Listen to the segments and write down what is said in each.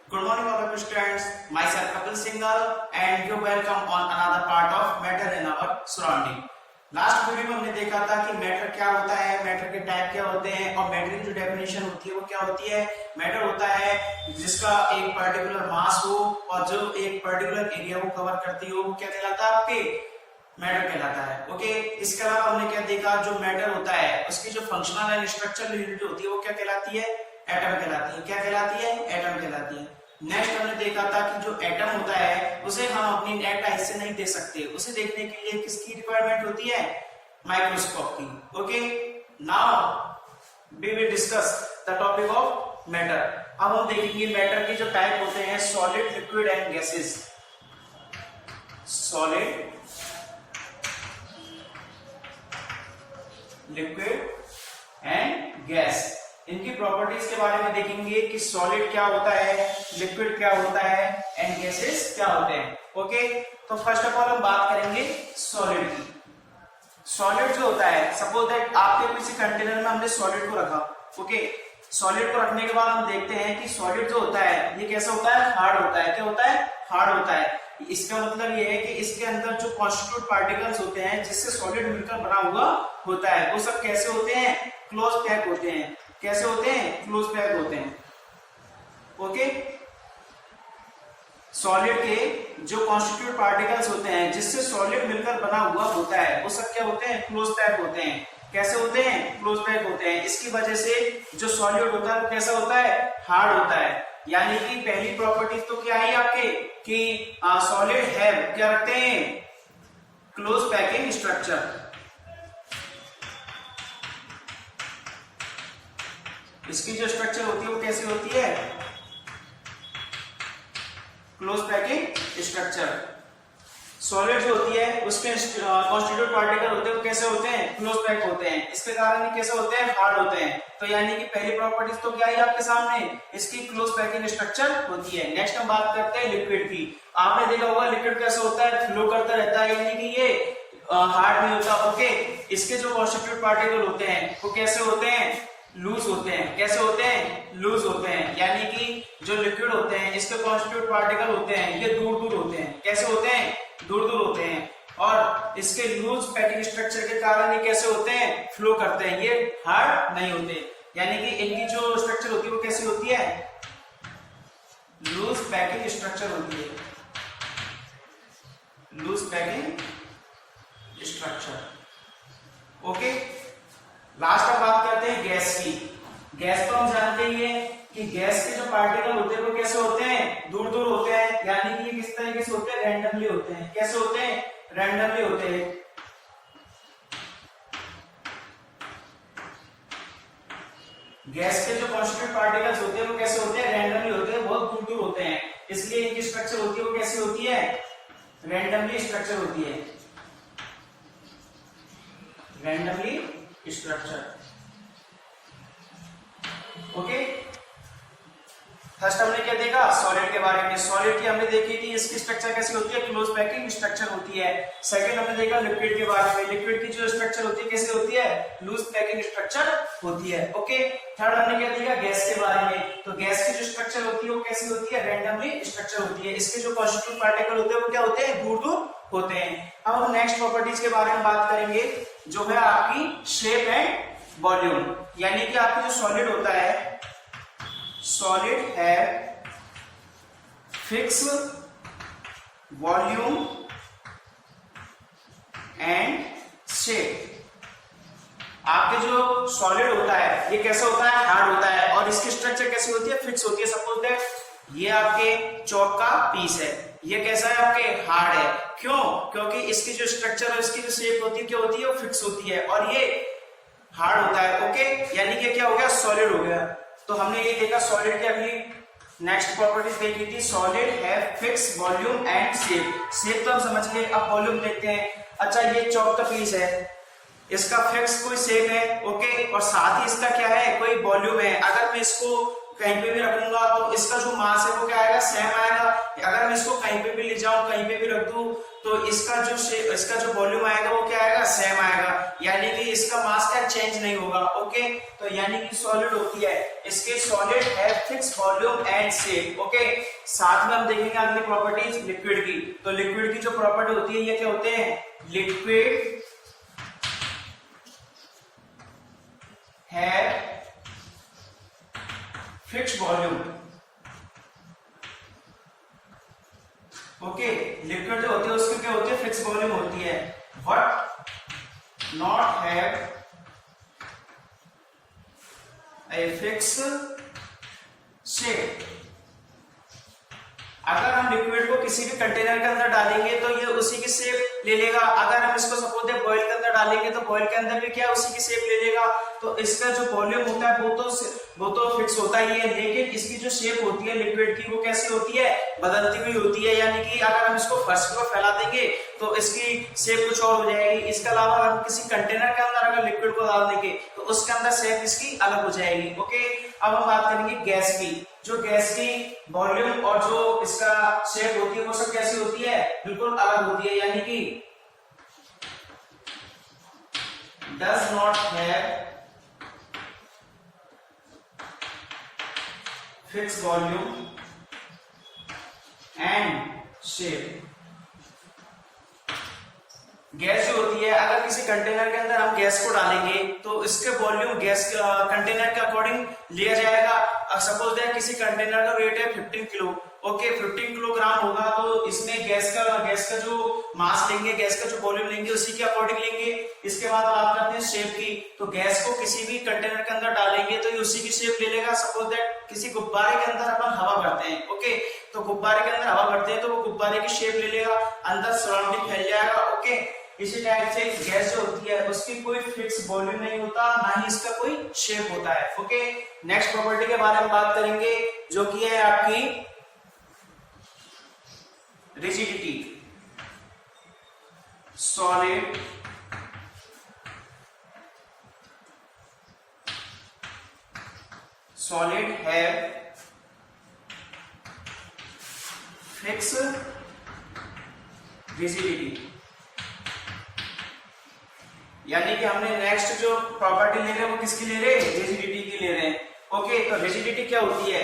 Good morning, all of you students. Myself Kapil Singhal, and you're welcome on another part of matter in our surrounding. Last video में हमने देखा था कि matter क्या होता है, मैटर के टाइप क्या होते हैं और मैटर की जो डेफिनेशन होती है वो क्या होती है। मैटर होता है जिसका एक पर्टिकुलर मास हो और जो एक पर्टिकुलर एरिया को कवर करती हो, वो क्या कहलाता है, आपके मैटर कहलाता है। ओके, इसके अलावा हमने क्या देखा, जो मैटर होता है उसकी जो फंक्शनल एंड स्ट्रक्चरल यूनिट होती है वो क्या कहलाती है, एटम कहलाती है। क्या कहलाती है, एटम कहलाती है। नेक्स्ट हमने देखा था कि जो एटम होता है उसे हम अपनी नेट आईज से नहीं देख सकते, उसे देखने के लिए किसकी रिक्वायरमेंट होती है, माइक्रोस्कोप की। Okay, now we will discuss the topic of matter. अब हम देखेंगे मैटर के जो टाइप होते हैं, solid, liquid and gases. Solid, liquid and gas, इनकी प्रॉपर्टीज के बारे में देखेंगे कि सॉलिड क्या होता है, लिक्विड क्या होता है एंड गैसेस क्या होते हैं। ओके, तो फर्स्ट ऑफ ऑल हम बात करेंगे सॉलिड की। सॉलिड जो होता है, सपोज दैट आपके किसी कंटेनर में हमने सॉलिड को रखा। ओके, सॉलिड को रखने के बाद हम देखते हैं कि सॉलिड जो होता है ये कैसा होता है, हार्ड होता है। क्या होता है, हार्ड होता है। इसका मतलब ये है कि इसके अंदर जो कॉन्स्टिट्यूट पार्टिकल्स होते हैं जिससे सॉलिड मिलकर बना हुआ होता है, वो सब कैसे होते हैं, क्लोज पैक होते हैं। कैसे होते हैं, क्लोज पैक होते हैं। ओके, सॉलिड के जो कॉन्स्टिट्यूट पार्टिकल्स होते हैं जिससे सॉलिड मिलकर बना हुआ होता है, वो सब क्या होते हैं, क्लोज पैक होते हैं। कैसे होते हैं, क्लोज पैक होते हैं। इसकी वजह से जो सॉलिड होता है वो कैसा होता है, हार्ड होता है। यानी कि पहली प्रॉपर्टी तो क्या है आपके कि सॉलिड है क्या रखते हैं, क्लोज पैकिंग स्ट्रक्चर। इसकी जो स्ट्रक्चर होती है वो कैसी होती है, क्लोज पैकिंग स्ट्रक्चर। सॉलिड जो होती है उसके कॉन्स्टिट्यूट पार्टिकल होते हैं वो कैसे होते हैं, क्लोज पैक होते हैं। इसके कारण ये कैसे होते हैं, हार्ड होते हैं। तो यानी कि पहली प्रॉपर्टीज तो क्या है आपके सामने, इसकी क्लोज पैकिंग स्ट्रक्चर होती है। नेक्स्ट हम बात करते हैं लिक्विड की। आपने देखा होगा लिक्विड कैसे होता है, फ्लो करता रहता है, यानी कि ये हार्ड नहीं होता। ओके, इसके जो कॉन्स्टिट्यूट पार्टिकल होते हैं वो कैसे होते हैं, लूज होते हैं। कैसे होते हैं, लूज होते हैं। यानी कि जो लिक्विड होते हैं इसके कॉन्स्टिट्यूट पार्टिकल होते हैं ये दूर दूर होते हैं। कैसे होते हैं, दूर दूर होते हैं। और इसके लूज पैकिंग स्ट्रक्चर के कारण ये कैसे होते हैं, फ्लो करते हैं, ये हार्ड नहीं होते। यानी कि इनकी जो स्ट्रक्चर होती है वो कैसी होती है, लूज पैकिंग स्ट्रक्चर होती है, loose packing structure. Okay, last अब बात करते हैं गैस की। गैस तो हम जानते ही हैं कि गैस के जो पार्टिकल होते हैं वो कैसे होते हैं, दूर दूर होते हैं। यानी कि ये किस तरीके से होते हैं, रैंडमली होते हैं। कैसे होते हैं, रैंडमली होते हैं। गैस के जो कॉन्स्टिट्यूट पार्टिकल्स होते हैं वो कैसे होते हैं, रैंडमली होते हैं, बहुत दूर दूर होते हैं। इसलिए इनकी स्ट्रक्चर होती है वो कैसी होती है, रैंडमली स्ट्रक्चर होती है, रैंडमली स्ट्रक्चर। ओके, फर्स्ट हमने क्या देखा, सॉलिड के बारे में। सॉलिड की हमने देखी थी इसकी स्ट्रक्चर कैसी होती है, क्लोज पैकिंग स्ट्रक्चर होती है। सेकंड हमने देखा लिक्विड के बारे में। लिक्विड की जो स्ट्रक्चर होती है कैसे होती है, लूज पैकिंग स्ट्रक्चर होती है। ओके, थर्ड हमने क्या देखा, गैस के बारे में। तो गैस की जो स्ट्रक्चर होती है वो कैसी होती है, रैंडमली स्ट्रक्चर होती है। इसके जो कॉन्स्टिट्यूट पार्टिकल होते हैं वो क्या होते हैं, दूर दूर होते हैं। अब हम नेक्स्ट प्रॉपर्टीज के बारे में बात करेंगे जो है आपकी शेप एंड वॉल्यूम। यानी कि आपकी जो सॉलिड होता है, सॉलिड है फिक्स वॉल्यूम एंड शेप। आपके जो सॉलिड होता है ये कैसा होता है, हार्ड होता है। और इसकी स्ट्रक्चर कैसी होती है, फिक्स होती है। सपोज दैट ये आपके चौक का पीस है, ये कैसा है, आपके हार्ड है। क्यों, क्योंकि इसकी जो स्ट्रक्चर है इसकी जो शेप होती है क्या होती है, वो फिक्स होती है और ये हार्ड होता है। ओके, यानी कि क्या हो गया, सॉलिड हो गया। तो हमने ये देखा सॉलिड की अगली नेक्स्ट प्रॉपर्टीज देखी थी, सॉलिड है fix volume and shape. Shape तो हम समझ गए, अब वॉल्यूम देखते हैं। अच्छा, ये चौक का पीस है, इसका फिक्स कोई शेप है। ओके, और साथ ही इसका क्या है, कोई वॉल्यूम है। अगर मैं इसको कहीं पे भी रखूंगा तो इसका जो मास है वो क्या आएगा, सेम आएगा। अगर मैं इसको कहीं पे भी ले जाऊं, कहीं पे भी रख दूं, तो इसका जो वॉल्यूम आएगा वो क्या आएगा, सेम आएगा, यानी कि इसका मास क्या चेंज नहीं होगा। ओके, तो यानी कि सॉलिड होती है, इसके सॉलिड है fix volume and shape. Okay, साथ में हम देखेंगे अगली प्रॉपर्टीज लिक्विड की। तो लिक्विड की जो प्रॉपर्टी होती है ये क्या होते हैं, लिक्विड है फिक्स वॉल्यूम। ओके, लिक्विड जो होती है उसकी क्या होती है, फिक्स वॉल्यूम होती है, but not have a fix shape. अगर हम लिक्विड को किसी भी कंटेनर के अंदर डालेंगे तो ये उसी की शेप ले लेगा। अगर हम इसको सपोज बॉयल के अंदर डालेंगे तो बॉयल के अंदर भी क्या उसी की शेप ले लेगा। तो इसका जो वॉल्यूम होता है वो तो फिक्स होता ही है, लेकिन इसकी जो शेप होती है लिक्विड की वो कैसी होती है, बदलती हुई होती है। यानी कि अगर हम इसको फर्श पर फैला देंगे तो इसकी शेप कुछ और हो जाएगी। इसके अलावा अगर हम किसी कंटेनर के अंदर अगर लिक्विड को डाल देंगे तो उसके अंदर शेप इसकी अलग हो जाएगी। ओके, अब हम बात करेंगे गैस की। जो गैस की वॉल्यूम और जो इसका शेप होती है वो सब कैसी होती है, बिल्कुल अलग होती है, यानी कि does not have fix volume and shape. Gas जो होती है, अगर किसी कंटेनर के अंदर हम गैस को डालेंगे तो इसके वॉल्यूम गैस कंटेनर के अकॉर्डिंग लिया जाएगा। सपोज दैट किसी कंटेनर का वेट है 15 किलो। ओके, 15 किलोग्राम होगा तो इसमें गैस का जो मास लेंगे, गैस का जो वॉल्यूम लेंगे उसी के अकॉर्डिंग लेंगे। इसके बाद बात करते हैं शेप की। तो गैस को किसी भी कंटेनर के अंदर डालेंगे तो ये उसी की शेप ले लेगा। सपोज दैट किसी गुब्बारे के अंदर अपन हवा भरते हैं। ओके, तो गुब्बारे के अंदर हवा भरते हैं तो वो गुब्बारे की शेप ले लेगा, अंदर सराउंडिंग फैल जाएगा। ओके, इसी टाइप से गैस जो होती है उसकी कोई फिक्स वॉल्यूम नहीं होता, ना ही इसका कोई शेप होता है। ओके, नेक्स्ट प्रॉपर्टी के बारे में बात करेंगे जो कि है आपकी रिजिडिटी। सॉलिड है फिक्स रिजिडिटी, यानी कि हमने नेक्स्ट जो प्रॉपर्टी ले रहे हैं वो किसकी ले रहे हैं, रिजिडिटी की ले रहे हैं। ओके, तो रिजिडिटी क्या होती है,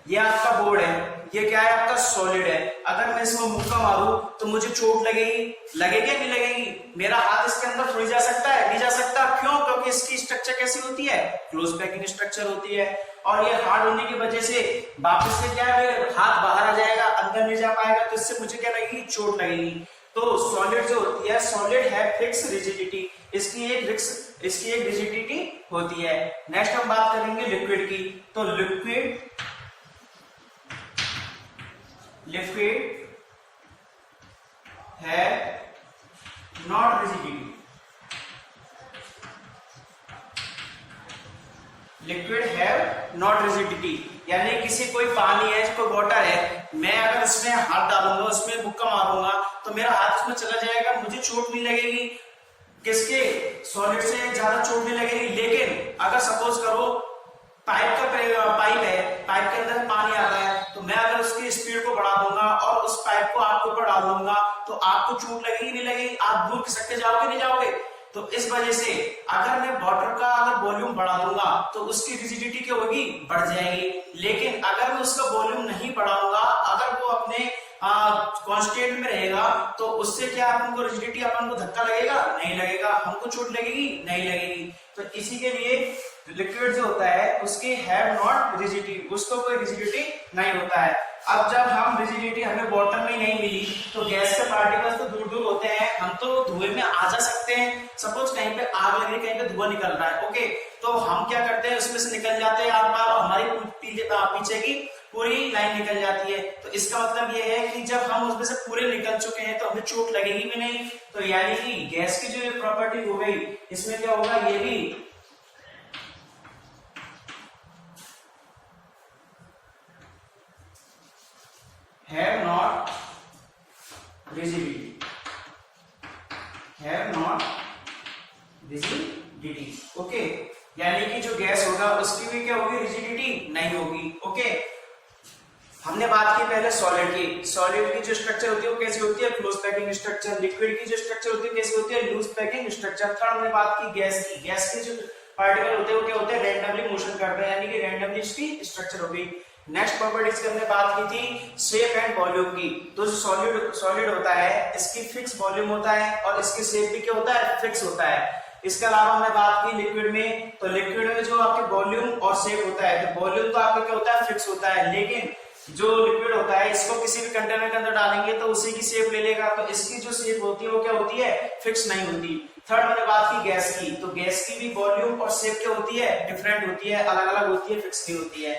ये आपका बोर्ड है, ये क्या है आपका सॉलिड है। अगर मैं इसमें मुक्का मारूं तो मुझे चोट लगेगी, लगेगी नहीं लगेगी, मेरा हाथ इसके अंदर थोड़ी जा सकता है, नहीं जा सकता। क्यों, क्योंकि इसकी स्ट्रक्चर कैसी होती है, क्लोज पैकिंग स्ट्रक्चर होती है, और ये हार्ड होने की वजह से वापस से क्या है हाथ बाहर आ जाएगा, अंदर नहीं जा पाएगा, तो इससे मुझे क्या लगेगी, चोट लगेगी। तो सॉलिड जो होती है, सॉलिड है फिक्स रिजिडिटी, इसकी एक रिजिडिटी होती है। नेक्स्ट हम बात करेंगे लिक्विड की। तो लिक्विड है नॉट रिजिडिटी। लिक्विड है नॉट रिजिडिटी, यानी किसी कोई पानी है, कोई वाटर है, मैं अगर इसमें हाथ डालूंगा, उसमें मुक्का मारूंगा तो मेरा हाथ उसमें चला जाएगा, मुझे चोट नहीं लगेगी, किसके सॉलिड से ज्यादा चोट नहीं लगेगी। लेकिन अगर सपोज करो पाइप है, पाइप के अंदर पानी आता है, तो मैं अगर उसकी स्पीड को बढ़ा दूंगा और उस पाइप को आपके ऊपर डाल दूंगा तो आपको चोट लगेगी नहीं लगेगी, आप दूर खिसक के जाओगे नहीं जाओगे। तो इस वजह से अगर मैं वाटर का अगर वॉल्यूम बढ़ा दूंगा तो उसकी रिजिडिटी क्या होगी, बढ़ जाएगी। लेकिन अगर मैं उसका वॉल्यूम नहीं बढ़ाऊंगा, अगर वो अपने कांस्टेंट में रहेगा, तो उससे क्या अपन को रिजिडिटी, अपन को धक्का लगेगा नहीं लगेगा, हमको चोट लगेगी नहीं लगेगी। तो इसी के लिए लिक्विड जो होता है उसकी हैव नॉट रिजिडिटी, उसको कोई रिजिडिटी नहीं होता है। अब जब हम रिजिडिटी हमें वाटर में नहीं मिली तो गैस के पार्टिकल्स तो दूर दूर होते हैं, हम तो धुएं में आ जा सकते हैं। सपोज कहीं पे आग लग रही है, कहीं पे धुआं निकल रहा है, ओके, तो हम क्या करते हैं, उसमें से निकल जाते हैं आर पार, हमारी पीछे की पूरी लाइन निकल जाती है। तो इसका मतलब ये है कि जब हम उसमें से पूरे निकल चुके हैं तो हमें चोट लगेगी भी नहीं। तो यानी कि गैस की जो ये प्रॉपर्टी हो गई, इसमें क्या होगा, ये भी have not rigidity, have not rigidity। Okay, यानी कि जो गैस होगा उसकी भी क्या होगी, रिजिडिटी नहीं होगी। ओके, हमने बात की पहले सॉलिड की। सॉलिड की जो स्ट्रक्चर होती है वो कैसी होती है, क्लोज पैकिंग स्ट्रक्चर। लिक्विड की जो स्ट्रक्चर होती है कैसी होती है, लूज पैकिंग स्ट्रक्चर। थर्ड हमने बात की गैस की। गैस के जो पार्टिकल होते हैं वो क्या होते हैं, रैंडमली मोशन करते हैं, यानी कि रैंडमली इसकी स्ट्रक्चर होगी। नेक्स्ट प्रॉपर्टीज की हमने बात की थी शेप एंड वॉल्यूम की। तो जो सॉलिड होता है इसकी फिक्स वॉल्यूम होता है और इसकी शेप भी क्या होता है, फिक्स होता है। इसके अलावा हमने बात की लिक्विड में, तो लिक्विड में जो आपके वॉल्यूम और शेप होता है, तो वॉल्यूम तो आपका क्या होता है, फिक्स होता है, लेकिन जो लिक्विड होता है इसको किसी भी कंटेनर के अंदर डालेंगे तो उसी की शेप ले लेगा, तो इसकी जो शेप होती है वो क्या होती है, फिक्स नहीं होती। थर्ड मैंने बात की गैस की। तो गैस की भी वॉल्यूम और शेप क्या होती है, डिफरेंट होती है, अलग अलग होती है, फिक्स नहीं होती है।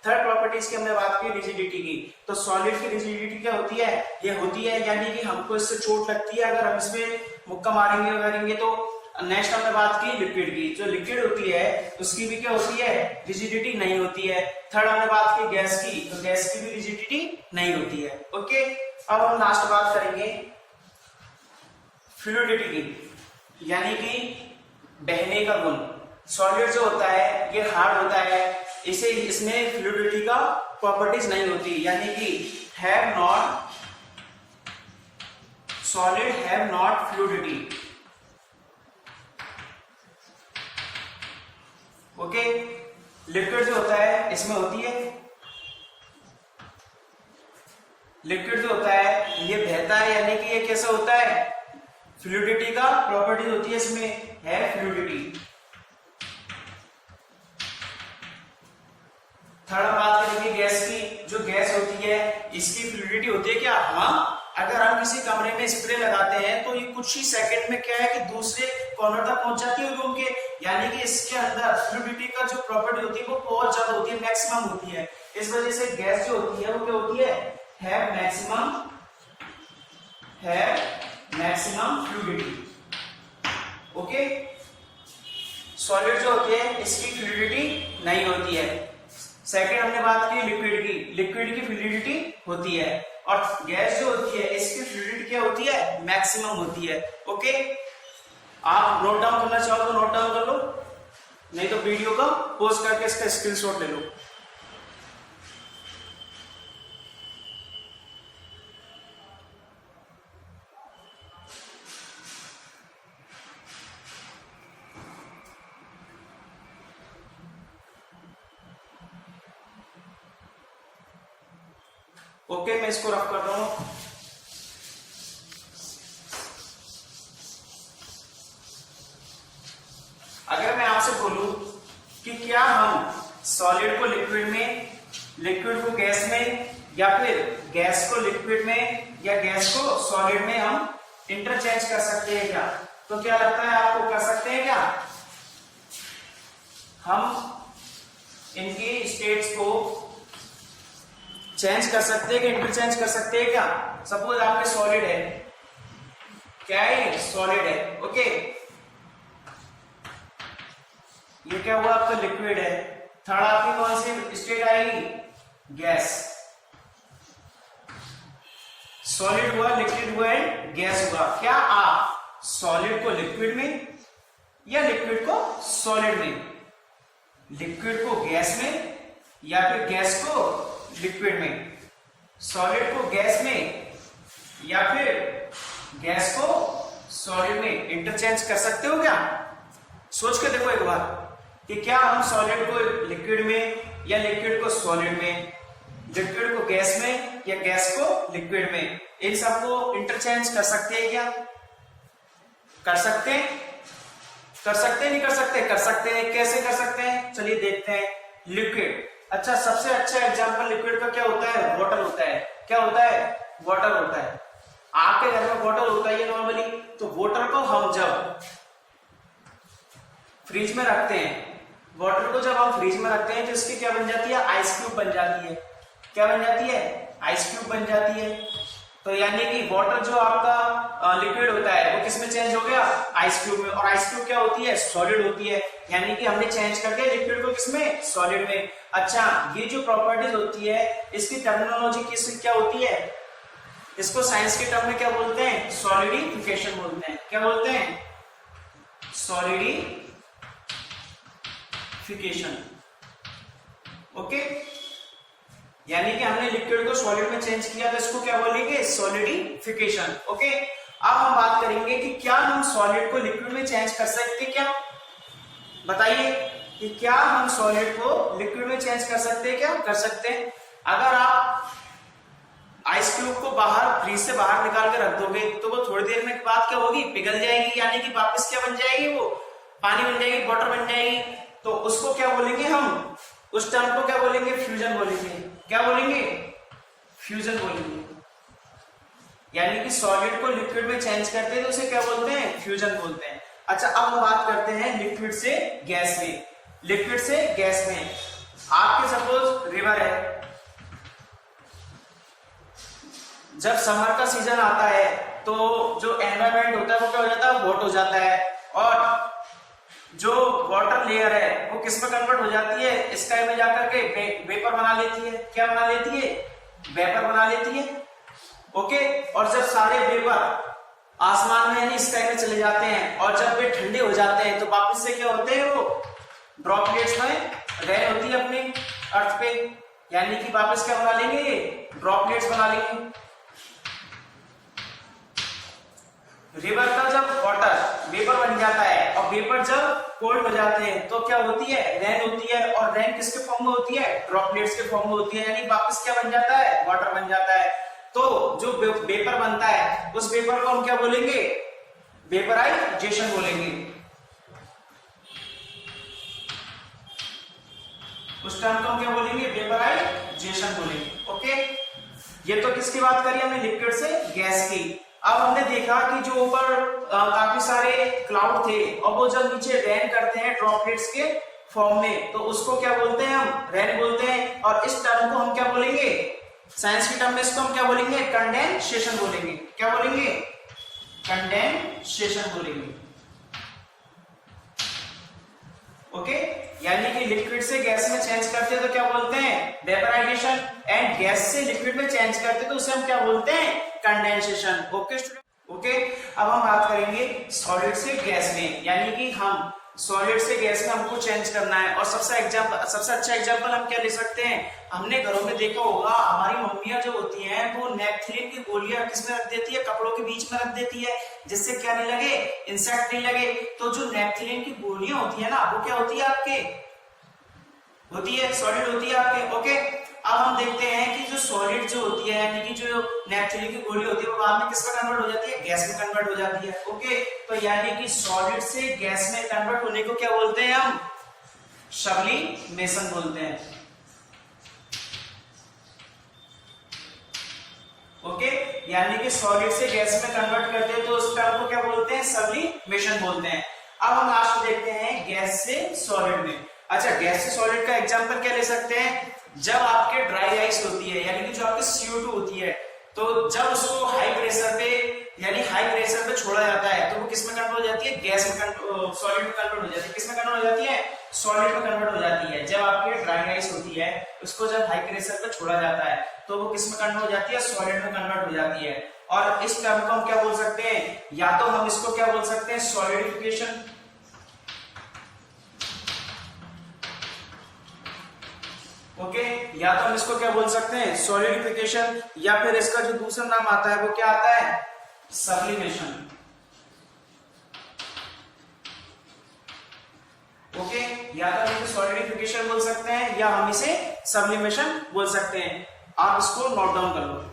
थर्ड प्रॉपर्टीज की हमने बात की रिजिडिटी की। तो सॉलिड की रिजिडिटी क्या होती है, ये होती है यानी कि हमको इससे चोट लगती है अगर हम इसमें मुक्का मारेंगे तो। नेक्स्ट हमने बात की लिक्विड की। जो लिक्विड होती है उसकी भी क्या होती है, रिजिडिटी नहीं होती है। थर्ड हमने बात की गैस की। तो गैस की भी रिजिडिटी नहीं होती है। ओके, अब हम लास्ट बात करेंगे फ्लूइडिटी की, यानी कि बहने का गुण। सॉलिड जो होता है ये हार्ड होता है, इसमें फ्लूइडिटी का प्रॉपर्टीज नहीं होती, यानी कि solid have not fluidity. Okay, liquid जो होता है इसमें होती है, लिक्विड जो होता है ये बहता है, यानी कि ये कैसा होता है, फ्लूइडिटी का प्रॉपर्टी होती है, इसमें है फ्लूइडिटी। थर्ड बात करेंगे गैस की। जो गैस होती है इसकी फ्लूइडिटी होती है क्या, हाँ, अगर हम किसी कमरे में स्प्रे लगाते हैं तो ये कुछ ही सेकंड में क्या है कि दूसरे कॉर्नर तक पहुंच जाती है रूम के, यानी कि इसके अंदर फ्लूइडिटी का जो प्रॉपर्टी होती है वो बहुत ज्यादा होती है, मैक्सिमम होती है। इस वजह से गैस जो होती है वो क्या होती है मैक्सिमम फ्लूइडिटी। ओके, सॉलिड जो होती है इसकी फ्लूइडिटी नहीं होती है। सेकंड हमने बात की लिक्विड की। लिक्विड की फ्लूइडिटी होती है और गैस जो होती है इसकी फ्लूइडिटी क्या होती है, मैक्सिमम होती है। ओके, आप नोट डाउन करना चाहो तो नोट डाउन कर लो, नहीं तो वीडियो को पॉज करके इसका स्क्रीनशॉट ले लो। ओके, मैं इसको रफ करता हूं। अगर मैं आपसे बोलूं कि क्या हम सॉलिड को लिक्विड में, लिक्विड को गैस में, या फिर गैस को लिक्विड में या गैस को सॉलिड में हम इंटरचेंज कर सकते हैं क्या, तो क्या लगता है आपको, कर सकते हैं क्या? हम इनकी स्टेट्स को चेंज कर सकते हैं कि इंटरचेंज कर सकते हैं क्या? सपोज आपके सॉलिड है, क्या है, सॉलिड है। ओके, ये क्या हुआ, आपका लिक्विड है। थर्ड आपकी कौन सी स्टेट आएगी, गैस। सॉलिड हुआ, लिक्विड हुआ एंड गैस हुआ। क्या आप सॉलिड को लिक्विड में या लिक्विड को सॉलिड में, लिक्विड को गैस में या फिर गैस को लिक्विड में, सॉलिड को गैस में या फिर गैस को सॉलिड में इंटरचेंज कर सकते हो क्या? सोच के देखो एक बार कि क्या हम सॉलिड को लिक्विड में या लिक्विड को सॉलिड में, लिक्विड को गैस में या गैस को लिक्विड में, इन सबको इंटरचेंज कर सकते हैं क्या? कर सकते हैं, कर सकते हैं, नहीं कर सकते? कर सकते हैं। कैसे कर सकते हैं, चलिए देखते हैं। लिक्विड, अच्छा, सबसे अच्छा एग्जांपल लिक्विड का क्या होता है, वाटर होता है। क्या होता है, वाटर होता है। आपके घर में वाटर होता है नॉर्मली, तो वाटर को हम जब फ्रिज में रखते हैं, वाटर को जब हम फ्रिज में रखते हैं तो इसकी क्या बन जाती है, आइस क्यूब बन जाती है। क्या बन जाती है, आइस क्यूब बन जाती है। तो यानी कि वाटर जो आपका लिक्विड होता है वो किस में चेंज हो गया, आइस क्यूब में। और आइस क्यूब क्या होती है, सॉलिड होती है, यानी कि हमने चेंज कर दिया लिक्विड को किसमें, सॉलिड में। अच्छा, ये जो प्रॉपर्टीज होती है इसकी टर्मिनोलॉजी किस क्या होती है, इसको साइंस के टर्म में क्या बोलते हैं, सॉलिडिफिकेशन बोलते हैं। क्या बोलते हैं, सॉलिडिफिकेशन। सॉलिडिफिकेशन। ओके, यानी कि हमने लिक्विड को सॉलिड में चेंज किया तो इसको क्या बोलेंगे, सॉलिडिफिकेशन। ओके, अब हम बात करेंगे कि क्या हम सॉलिड को लिक्विड में चेंज कर सकते हैं क्या? बताइए कि क्या हम सॉलिड को लिक्विड में चेंज कर सकते हैं क्या? कर सकते हैं। अगर आप आइस क्यूब को बाहर फ्रीज से बाहर निकाल के रख दोगे तो वो थोड़ी देर में बाद क्या होगी, पिघल जाएगी, यानी कि वापस क्या बन जाएगी, वो पानी बन जाएगी, वाटर बन जाएगी। तो उसको क्या बोलेंगे हम, उस टर्म को क्या बोलेंगे, फ्यूजन बोलेंगे। क्या बोलेंगे, फ्यूजन बोलेंगे। यानी कि सॉलिड को लिक्विड में चेंज करते हैं तो उसे क्या बोलते हैं, फ्यूजन बोलते हैं। अच्छा, अब हम बात करते हैं लिक्विड से गैस में। लिक्विड से गैस में आपके सपोज रिवर है, जब समर का सीजन आता है तो जो एनवायरमेंट होता है वो क्या हो जाता है, हॉट हो जाता है, और जो वाटर लेयर है वो किस में कन्वर्ट हो जाती है, स्काई में जाकर के वेपर बना लेती है। क्या बना लेती है, वेपर बना लेती है। ओके, और जब सारे वेपर आसमान में यानी स्काई में चले जाते हैं और जब वे ठंडे हो जाते हैं तो वापस से क्या होते हैं, वो ड्रॉपलेट्स में रेन होती है अपनी अर्थ पे, यानी कि वापस क्या बना लेंगे, ड्रॉपलेट्स बना लेंगे। रिवर का जब वाटर वेपर बन जाता है और वेपर जब कोल्ड हो जाते हैं तो क्या होती है, रेन होती है, और रेन किसके फॉर्म में होती है, ड्रॉपलेट्स के फॉर्म में होती है, यानी वापस क्या बन जाता है, वाटर बन जाता है। तो जो वेपर बनता है उस वेपर को हम क्या बोलेंगे, वेपराइजेशन बोलेंगे। उस टर्म को हम क्या बोलेंगे, वेपराइजेशन बोलेंगे। ओके, ये तो किसकी बात करी हमने, लिक्विड से गैस की। अब हमने देखा कि जो ऊपर काफी सारे क्लाउड थे और वो जब नीचे रेन करते हैं ड्रॉपलेट्स के फॉर्म में तो उसको क्या बोलते हैं, हम रेन बोलते हैं। और इस टर्म को हम क्या बोलेंगे, साइंस की टर्म में इसको हम क्या बोलेंगे, कंडेंसेशन बोलेंगे। क्या बोलेंगे, कंडेंसेशन बोलेंगे। ओके, यानी कि लिक्विड से गैस में चेंज करते हैं तो क्या बोलते हैं, वेपराइजेशन, एंड गैस से लिक्विड में चेंज करते हैं तो उसे हम क्या बोलते हैं, कंडेंसेशन। ओके स्टूडेंट, ओके, अब हम बात करेंगे सॉलिड से गैस में, यानी कि हम सॉलिड से गैस में हमको चेंज करना है। और सबसे अच्छा एग्जांपल हम क्या ले सकते हैं, हमने घरों में देखा होगा हमारी मम्मियां जो होती हैं वो नेपथलीन की गोलियां किसमें रख देती है, कपड़ों के बीच में रख देती है, जिससे क्या नहीं लगे, इंसेक्ट नहीं लगे। तो जो नेपथलीन की गोलियां होती है ना वो क्या होती है, आपके होती है, सॉलिड होती है आपके। ओके, अब हम देखते हैं कि जो सॉलिड जो होती है यानी कि जो नेपथलीन की गोली होती है वो बाद में किसमें कन्वर्ट हो जाती है, गैस में कन्वर्ट हो जाती है। ओके, तो यानी कि सॉलिड से गैस में कन्वर्ट होने को क्या बोलते हैं, हम सब्लिमेशन बोलते हैं। ओके, यानी कि सॉलिड से गैस में कन्वर्ट करते हैं तो उस टर्म को क्या बोलते हैं, सब्लिमेशन बोलते हैं। अब हम लास्ट देखते हैं गैस से सॉलिड में। अच्छा, गैस से सॉलिड का एग्जांपल क्या ले सकते हैं, जब आपके ड्राई आइस होती है यानी कि जो आपकी CO2 होती है, तो जब उसको हाई प्रेशर पे यानी हाई प्रेशर पे छोड़ा जाता है तो वो किस में कन्वर्ट हो जाती है, गैस में सॉलिड में कन्वर्ट हो जाती है। किस में कन्वर्ट हो जाती है, सॉलिड में कन्वर्ट हो जाती है। जब आपकी ड्राई आइस होती है उसको जब हाई प्रेशर पे छोड़ा जाता है तो वो किस में कन्वर्ट हो जाती है, सॉलिड में कन्वर्ट हो जाती है। और इस टर्म को हम क्या बोल सकते हैं, या तो हम इसको क्या बोल सकते हैं, सॉलिडिफिकेशन। ओके, या तो हम इसको क्या बोल सकते हैं, सॉलिडिफिकेशन, या फिर इसका जो दूसरा नाम आता है वो क्या आता है, सब्लिमेशन। ओके, या तो हम इसे सॉलिडिफिकेशन बोल सकते हैं या हम इसे सब्लिमेशन बोल सकते हैं। आप इसको नोट डाउन कर लो।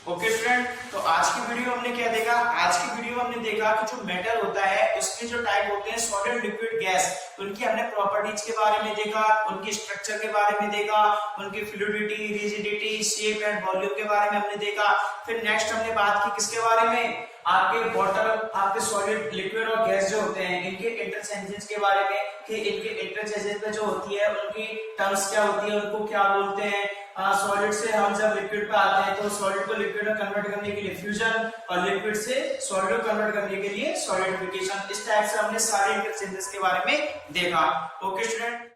ओके स्टूडेंट, तो आज की वीडियो हमने क्या देखा, आज की वीडियो में हमने देखा कि जो मेटल होता है उसके जो टाइप होते हैं सॉलिड, लिक्विड, गैस, उनकी हमने प्रॉपर्टीज के बारे में देखा, उनकी स्ट्रक्चर के बारे में देखा, उनकी fluidity, rigidity, shape and volume के बारे में हमने देखा। फिर नेक्स्ट हमने बात की किसके बारे में, आपके वाटर, आपके सॉलिड, लिक्विड और गैस जो होते हैं इनके इंटरचेंजेस के बारे में, कि इनके इंटरचेंजेस में जो होती है उनकी टर्म्स क्या होती है, उनको क्या बोलते हैं। सॉलिड से हम जब लिक्विड पे आते हैं तो सॉलिड को लिक्विड में कन्वर्ट करने के लिए फ्यूजन और लिक्विड से सॉलिड को कन्वर्ट करने के लिए सॉलिडिफिकेशन। इस टाइप से हमने सारे इंटरचेंजेस के बारे में देखा। Okay student.